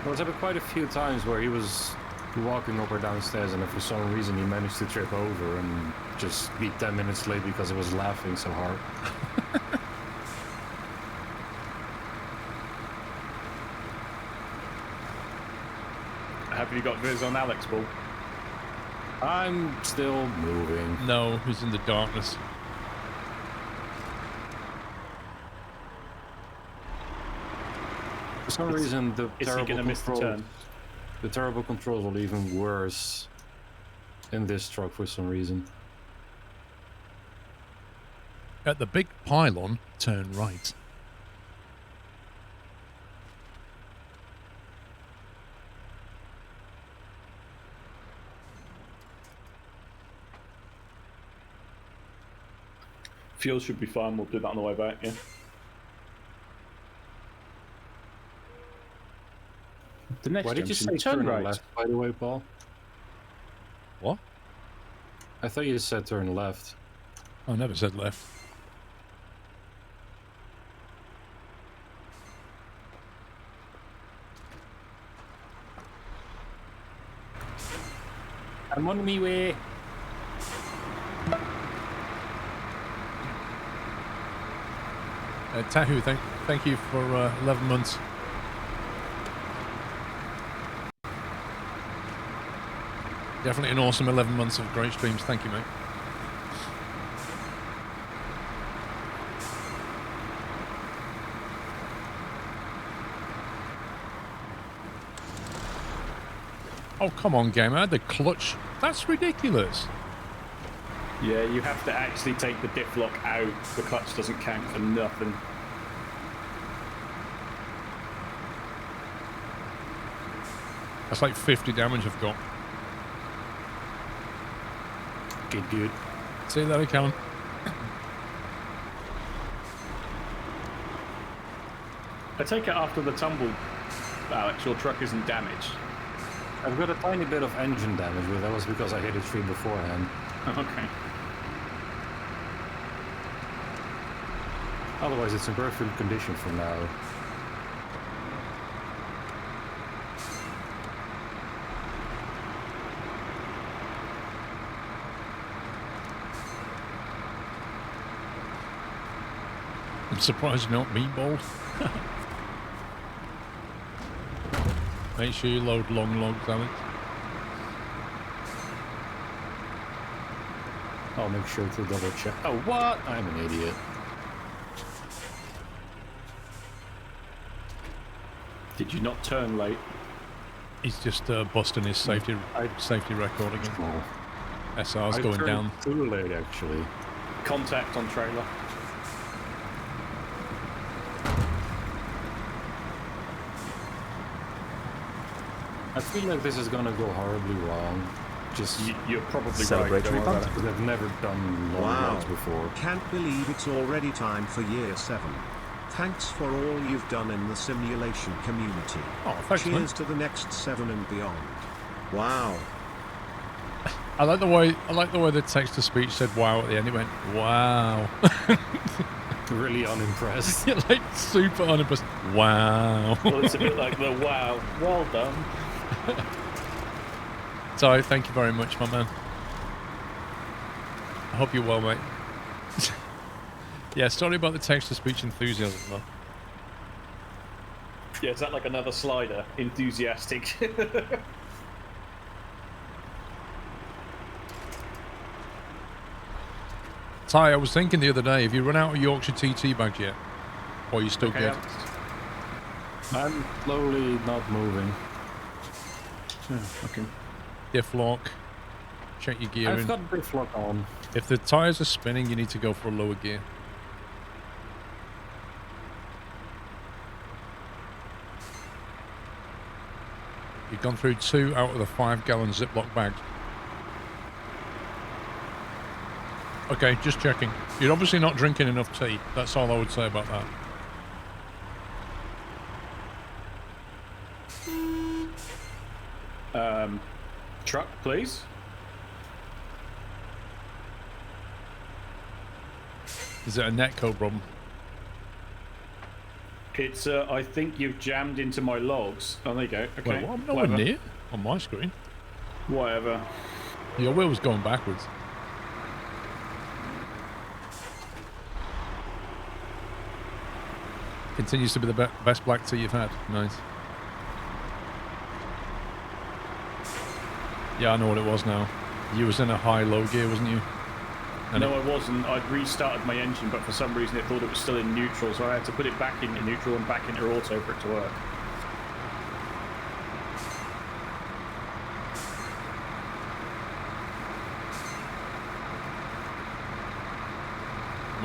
There's been quite a few times where he was walking up or downstairs, and if for some reason he managed to trip over and just be 10 minutes late because he was laughing so hard. Have you got viz on Alex, Paul? I'm still moving. No, he's in the darkness. For some reason, the Is he going to miss the turn? The terrible controls are even worse in this truck for some reason. At the big pylon, turn right. Fuel should be fine. We'll do that on the way back. Yeah. The next Why did you junction, say turn left, by the way, Paul? What? I thought you said turn left. I never said left. I'm on me way. Tahu, thank you for 11 months. Definitely an awesome 11 months of great streams. Thank you, mate. Oh, come on, game. I had the clutch. That's ridiculous. Yeah, you have to actually take the diff lock out. The clutch doesn't count for nothing. That's like 50 damage I've got. Good. See you later, Callum. I take it after the tumble, Alex, your truck isn't damaged. I've got a tiny bit of engine damage, but that was because I hit a tree beforehand. Okay. Otherwise, it's in perfect condition for now. I'm surprised you're not meatballed. Make sure you load long logs, Alex. I'll make sure to double check. Oh, what? I'm an idiot. Did you not turn late? He's just busting his safety record again. Oh. SR's I going turned down. too late, actually. Contact on trailer. I feel like this is gonna go horribly wrong. Just You're probably Celebratory right. Don't worry about it. because I've never done long Wow. runs before. Can't believe it's already time for year 7. Thanks for all you've done in the simulation community. Oh, thanks, Cheers man. to the next 7 and beyond. Wow. I like the way the text to speech said "wow" at the end. It went "wow." Really unimpressed. You're like super unimpressed. Wow. Well, it's a bit like the wow. Well done. So thank you very much, my man. I hope you're well, mate. Yeah, sorry about the text to speech enthusiasm, though. Yeah, is that like another slider? Enthusiastic. Ty, I was thinking the other day, have you run out of Yorkshire TT bags yet? Or are you still good? Alex. I'm slowly not moving. Okay. Diff lock. Check your gear I've in. got diff lock on. If the tyres are spinning, you need to go for a lower gear. You've gone through 2 out of the 5-gallon Ziploc bags. Okay, just checking. You're obviously not drinking enough tea. That's all I would say about that. Truck, please. Is it a netcode problem? It's, I think you've jammed into my logs. Oh, there you go. Okay. Wait, what? I'm nowhere Whatever. near on my screen. Whatever. Your wheel was going backwards. Continues to be the best black tea you've had. Nice. Yeah, I know what it was now. You was in a high-low gear, wasn't you? And No, I wasn't. I'd restarted my engine, but for some reason it thought it was still in neutral, so I had to put it back into neutral and back into auto for it to work.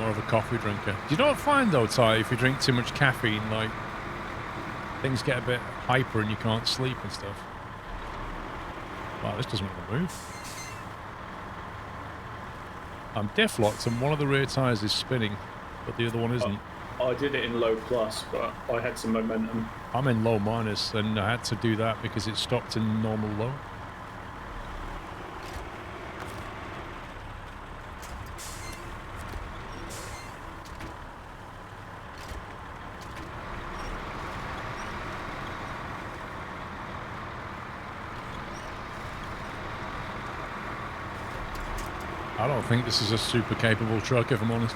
more of a coffee drinker. Do you not find though, Ty, if you drink too much caffeine, like things get a bit hyper and you can't sleep and stuff? Wow, this doesn't want to move. I'm diff locked and one of the rear tyres is spinning, but the other one isn't. I did it in low plus, but I had some momentum. I'm in low minus and I had to do that because it stopped in normal low. I don't think this is a super capable truck, if I'm honest.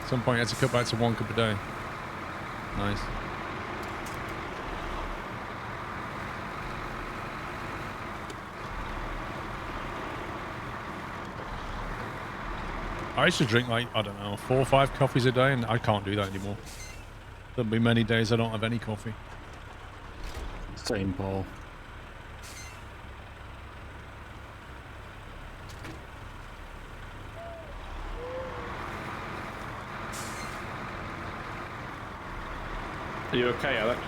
At some point, I had to cut back to 1 cup a day. Nice. I used to drink like, I don't know, 4 or 5 coffees a day, and I can't do that anymore. There'll be many days I don't have any coffee. Same, Paul. Are you okay, Alex?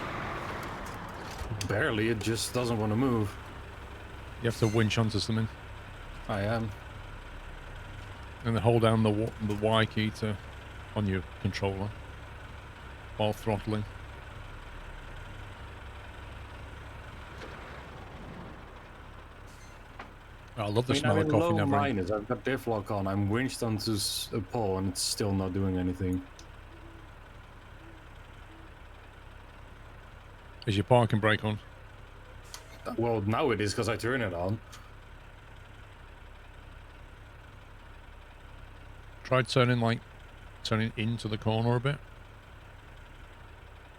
Barely, it just doesn't want to move. You have to winch onto something. I am. And then hold down the Y key on your controller while throttling. I love the smell of coffee. Low Never. minus. I've got diff lock on. I'm winched onto a pole and it's still not doing anything. Is your parking brake on? Well, now it is because I turn it on. Try turning into the corner a bit.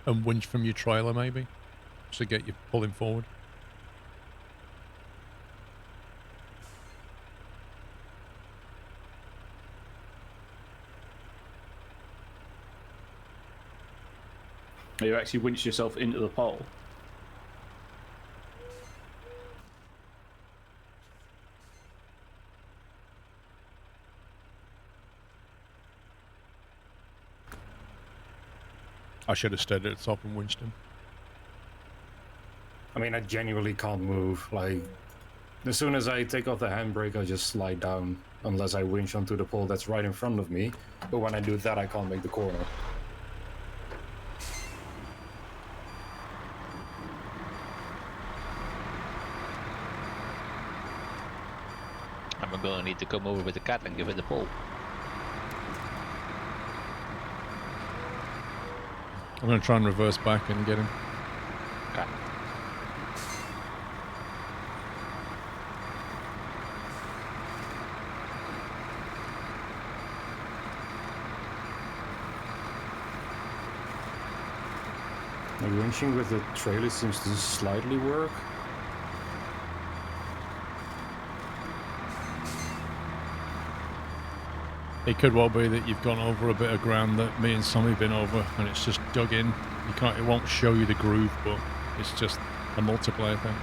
And winch from your trailer maybe. Just to get you pulling forward. You actually winched yourself into the pole. I should have stayed at the top and winched him. I mean, I genuinely can't move. Like, as soon as I take off the handbrake, I just slide down. Unless I winch onto the pole that's right in front of me. But when I do that, I can't make the corner. I'm gonna need to come over with the cat and give it the pull. I'm going to try and reverse back and get him. Okay. Like, winching with the trailer seems to slightly work. It could well be that you've gone over a bit of ground that me and Sammy have been over, and it's just dug in. You can't. It won't show you the groove, but it's just a multiplayer thing.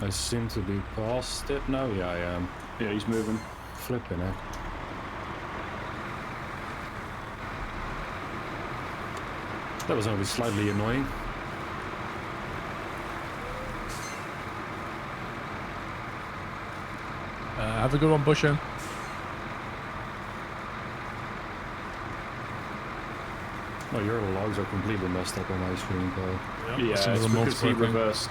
I seem to be past it now. Yeah, I am. Yeah, he's moving. Flipping it. That was only slightly annoying. Have a good one, Busher. Oh, your logs are completely messed up on my screen, Paul. Yeah, Some of it's the because he multiplayer thing. reversed.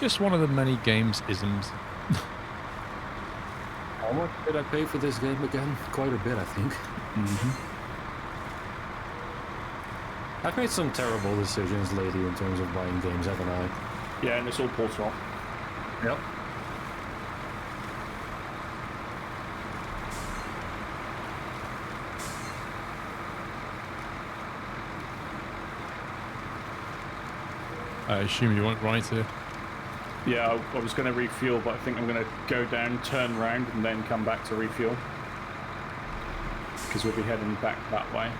Just one of the many games isms. How much did I pay for this game again? Quite a bit, I think. I've made some terrible decisions lately in terms of buying games, haven't I? Yeah, and it's all Paul's fault. Yep. I assume you went right here. Yeah, I was going to refuel, but I think I'm going to go down, turn round, and then come back to refuel. because we'll be heading back that way.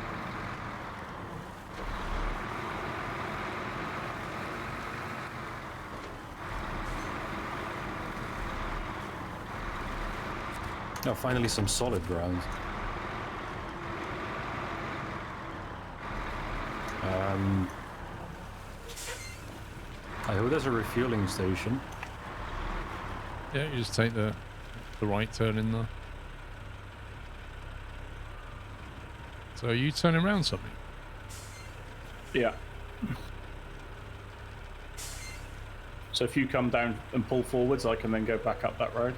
Oh, finally some solid ground. I hope there's a refueling station. Yeah, you just take the right turn in there. So are you turning around something? Yeah. So if you come down and pull forwards, I can then go back up that road.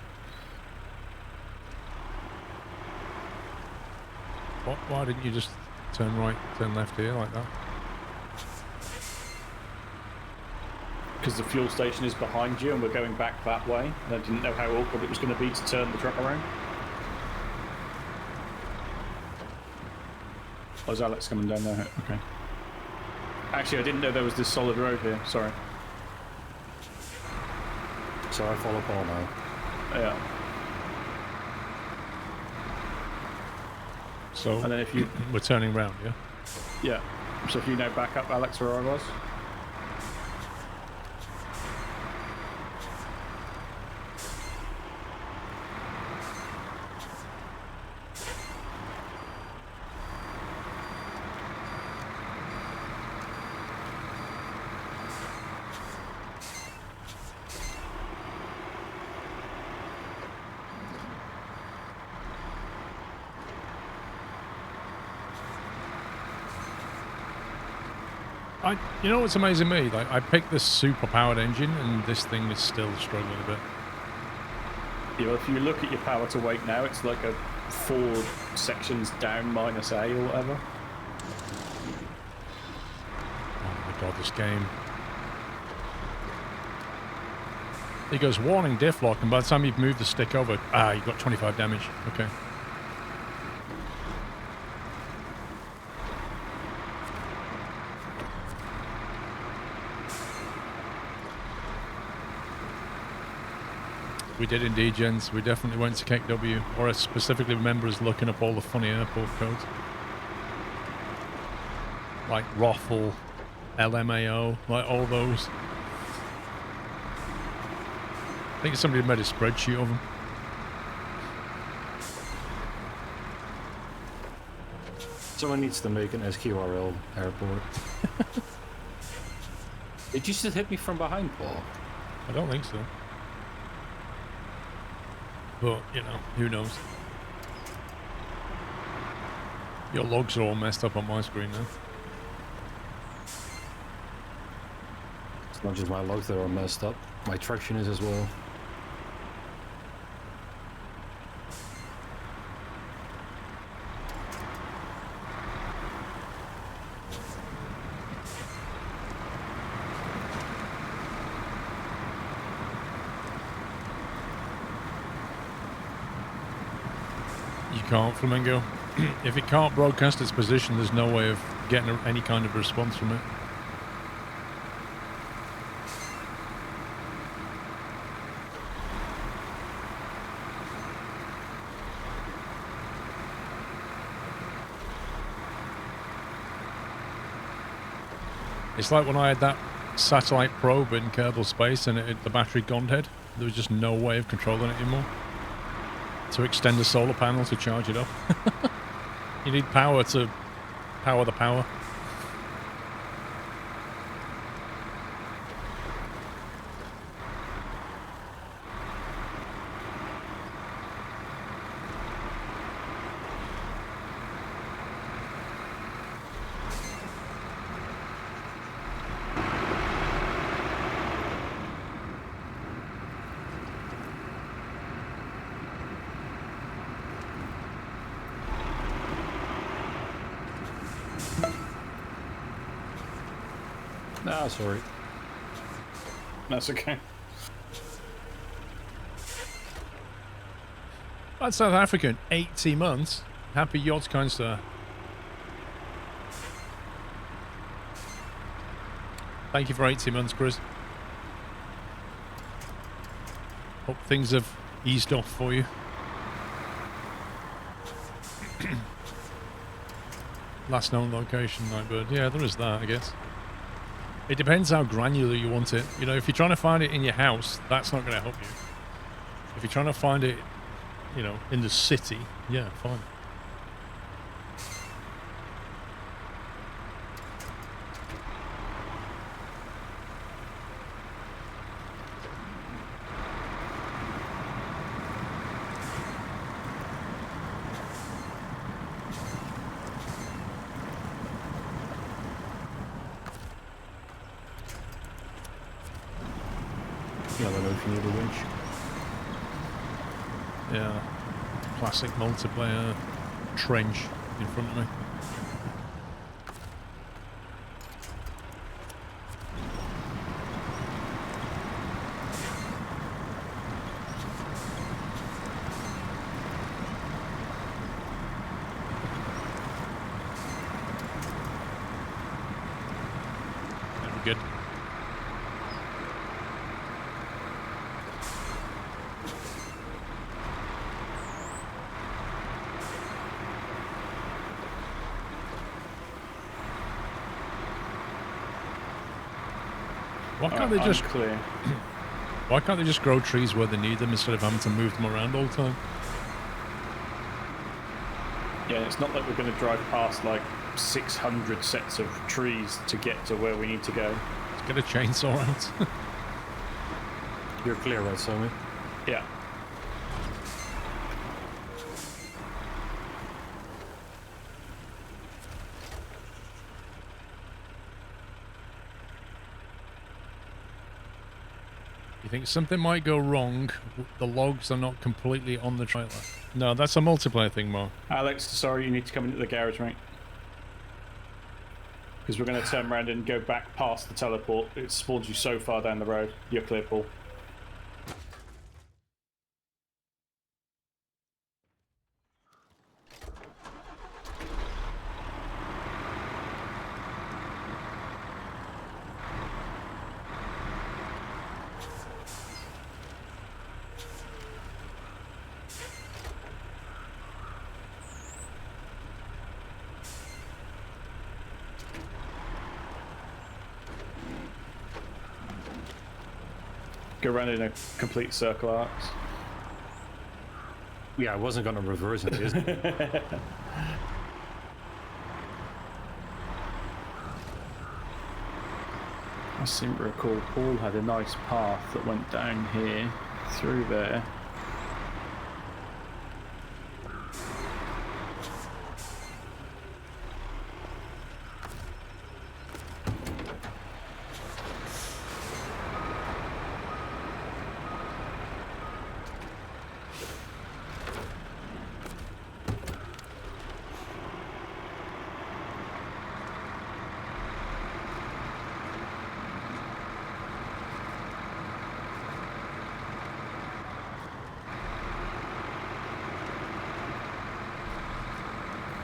Why didn't you just turn right, turn left here like that? Because the fuel station is behind you and we're going back that way. And I didn't know how awkward it was going to be to turn the truck around. Oh, is Alex coming down there? Okay. Actually, I didn't know there was this solid road here. Sorry. So I follow Paul now. Yeah. So And then if you... we're turning round, yeah? Yeah. So if you now back up, Alex, where I was. You know what's amazing me? Like, I picked this super powered engine and this thing is still struggling a bit. Yeah, well, if you look at your power to weight now, it's like a 4 sections down minus A or whatever. Oh my god, this game. It goes warning diff lock, and by the time you've moved the stick over, you've got 25 damage. Okay. We did indeed, gents. We definitely went to KW, or I specifically remember us looking up all the funny airport codes. Like Roffle, LMAO, like all those. I think somebody made a spreadsheet of them. Someone needs to make an SQRL airport. Did you just hit me from behind, Paul? I don't think so. But, you know, who knows? Your logs are all messed up on my screen now. It's not just my logs that are messed up. My traction is as well. You can't, Flamingo. If it can't broadcast its position, there's no way of getting any kind of response from it. It's like when I had that satellite probe in Kerbal Space and the battery gone dead. There was just no way of controlling it anymore. To extend a solar panel to charge it up. You need power to power the power. Ah, sorry. That's okay. That's South African. 80 months. Happy yacht, kind sir. Thank you for 80 months, Chris. Hope things have eased off for you. Last known location, Nightbird. Yeah, there is that, I guess. It depends how granular you want it. You know, if you're trying to find it in your house, that's not going to help you. If you're trying to find it, you know, in the city, yeah, fine. Yeah, I don't know if you need a winch. Yeah. Classic multiplayer trench in front of me. Very good. Why can't they just clear? Why can't they just grow trees where they need them instead of having to move them around all the time? Yeah, it's not like we're going to drive past like 600 sets of trees to get to where we need to go. Let's get a chainsaw out. You're clear, right, Sammy? Yeah. You think something might go wrong? The logs are not completely on the trailer. No, that's a multiplayer thing, Mark. Alex, sorry, you need to come into the garage, mate. Because we're going to turn around and go back past the teleport. It spawns you so far down the road. You're clear, Paul. Go around in a complete circle, Alex. Yeah, I wasn't gonna reverse it, is it? I seem to recall Paul had a nice path that went down here, through there.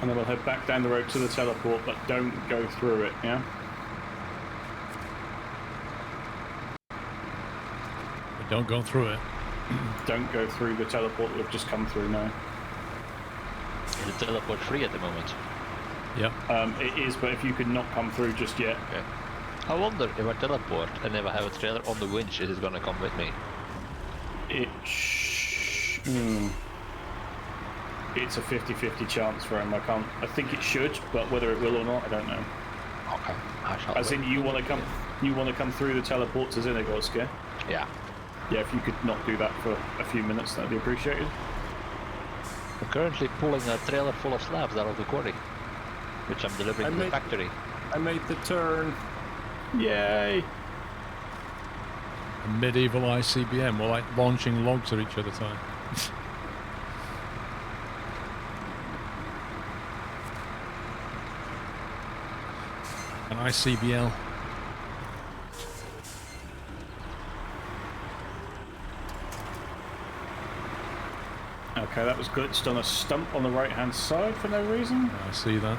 And then we'll head back down the road to the teleport, but don't go through it, yeah? But don't go through it. Don't go through the teleport that we've just come through now. Is the teleport free at the moment? Yeah. It is, but if you could not come through just yet. Okay. I wonder if I teleport and if I have a trailer on the winch, is it gonna come with me? It's a 50-50 chance for him. I think it should, but whether it will or not, I don't know. Okay. I shall As in, wait. you want to come through the teleport to Zinagorsk, yeah? Yeah. Yeah, if you could not do that for a few minutes, that'd be appreciated. I'm currently pulling a trailer full of slabs out of the quarry, which I'm delivering to the factory. I made the turn. Yay! A medieval ICBM. We're like launching logs at each other time. An ICBL. Okay, that was glitched on a stump on the right-hand side for no reason. I see that.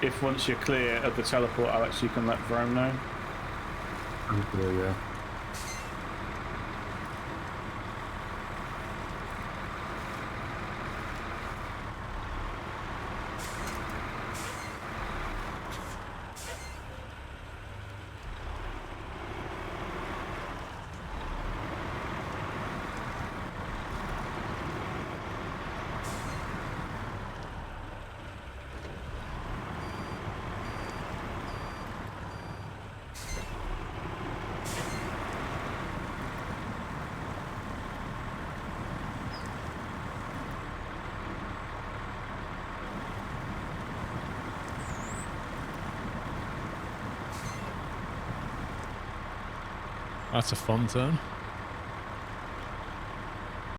If once you're clear of the teleport, Alex, you can let Vrome know. I'm clear, yeah. That's a fun turn.